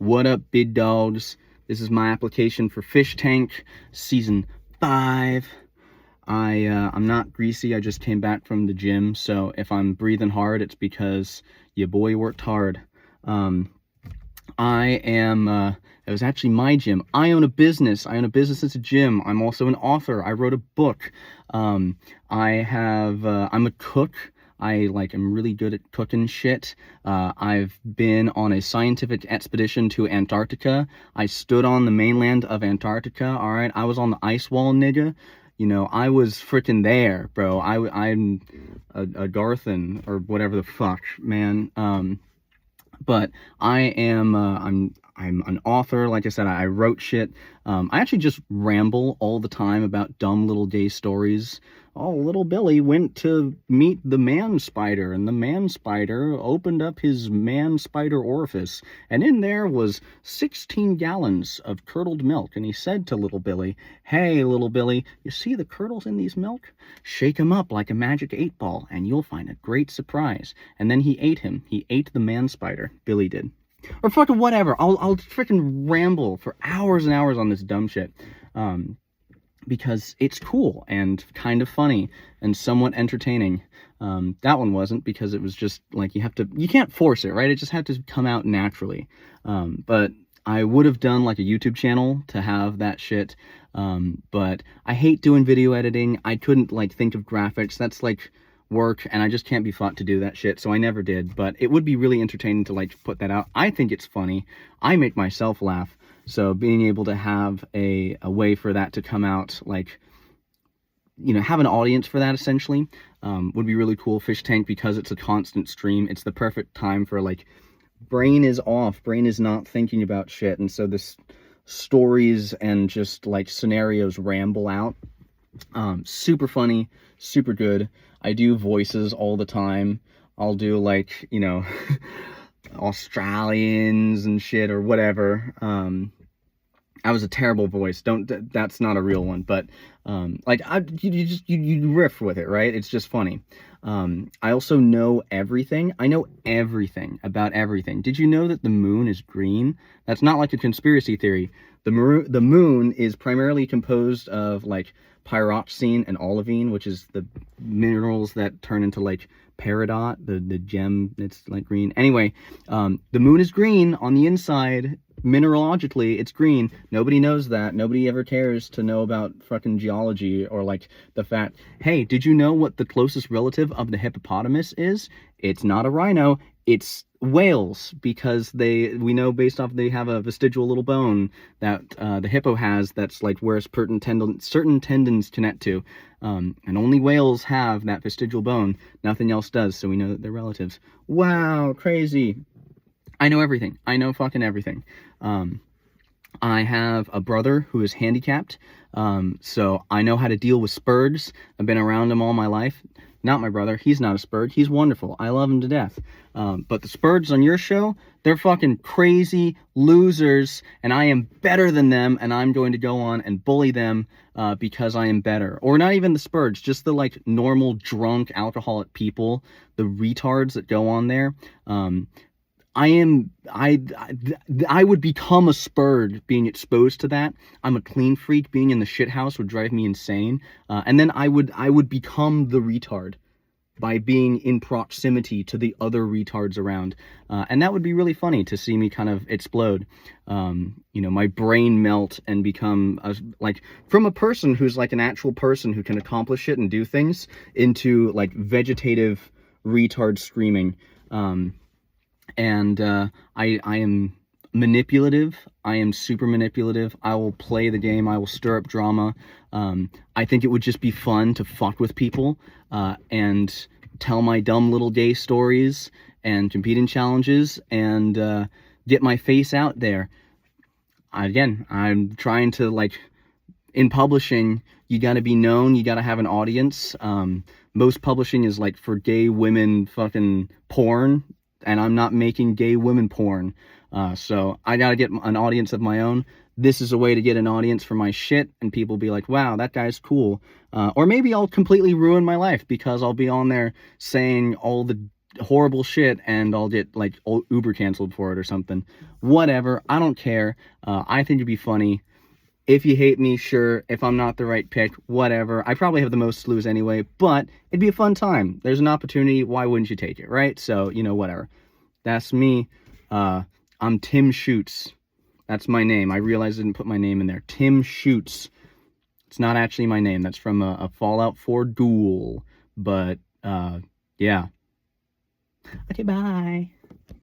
What up, big dogs? This is my application for Fishtank Season 5. I'm not greasy, I just came back from the gym, so if I'm breathing hard, it's because your boy worked hard. It was actually my gym. I own a business. As a gym. I'm also an author. I wrote a book. I'm a cook. I'm really good at cooking shit. I've been on a scientific expedition to Antarctica. I stood on the mainland of Antarctica, alright? I was on the ice wall, nigga. You know, I was freaking there, bro. I'm a Garthan, or whatever the fuck, man. But I'm an author. Like I said, I wrote shit. I actually just ramble all the time about dumb little gay stories. Oh, little Billy went to meet the man spider, and the man spider opened up his man spider orifice, and in there was 16 gallons of curdled milk, and he said to little Billy, "Hey, little Billy, you see the curdles in these milk? Shake 'em up like a magic 8-ball, and you'll find a great surprise." And then he ate him. He ate the man spider. Billy did. Or fucking whatever. I'll freaking ramble for hours and hours on this dumb shit. Because it's cool and kind of funny and somewhat entertaining. That one wasn't, because it was just like you can't force it, right? It just had to come out naturally. But I would have done like a YouTube channel to have that shit. But I hate doing video editing. I couldn't like think of graphics. That's like work, and I just can't be fought to do that shit, so I never did. But it would be really entertaining to like put that out. I think it's funny. I make myself laugh. So being able to have a way for that to come out, like, you know, have an audience for that essentially, would be really cool. Fishtank, because it's a constant stream, it's the perfect time for like, brain is off, brain is not thinking about shit, and so this stories and just like scenarios ramble out. Super funny, super good. I do voices all the time. I'll do like, you know, Australians and shit or whatever. I was a terrible voice. That's not a real one, but like you riff with it, right? It's just funny. I also know everything. I know everything about everything. Did you know that the moon is green? That's not like a conspiracy theory. The moon is primarily composed of like pyroxene and olivine, which is the minerals that turn into like peridot, the gem that's like green. Anyway, the moon is green on the inside. Mineralogically, it's green. Nobody knows that. Nobody ever cares to know about fucking geology or like the fact, hey, did you know what the closest relative of the hippopotamus is? It's not a rhino, it's whales, because we know based off they have a vestigial little bone that the hippo has, that's like where certain tendons connect to, and only whales have that vestigial bone. Nothing else does, so we know that they're relatives. Wow, crazy. I know everything. I know fucking everything. I have a brother who is handicapped, so I know how to deal with spurgs. I've been around him all my life. Not my brother. He's not a spurg. He's wonderful. I love him to death. But the spurgs on your show, they're fucking crazy losers, and I am better than them, and I'm going to go on and bully them because I am better. Or not even the spurgs, just the like normal drunk alcoholic people, the retards that go on there. I would become a spurg being exposed to that. I'm a clean freak. Being in the shit house would drive me insane. And then I would become the retard by being in proximity to the other retards around. And that would be really funny to see me kind of explode. You know, my brain melt and become like, from a person who's like an actual person who can accomplish it and do things, into like vegetative retard screaming. I am manipulative. I am super manipulative. I will play the game. I will stir up drama. I think it would just be fun to fuck with people and tell my dumb little gay stories and compete in challenges and get my face out there. Again, I'm trying to, like, in publishing, you got to be known. You got to have an audience. Most publishing is like for gay women fucking porn. And I'm not making gay women porn, so I gotta get an audience of my own. This is a way to get an audience for my shit, and people be like, wow, that guy's cool. Or maybe I'll completely ruin my life because I'll be on there saying all the horrible shit and I'll get like Uber canceled for it or something. Whatever, I don't care. I think it'd be funny. If you hate me, sure. If I'm not the right pick, whatever. I probably have the most to lose anyway, but it'd be a fun time. There's an opportunity. Why wouldn't you take it, right? So, you know, whatever. That's me. I'm Tim Shoots. That's my name. I realized I didn't put my name in there. Tim Shoots. It's not actually my name. That's from a Fallout 4 duel. But, yeah. Okay, bye.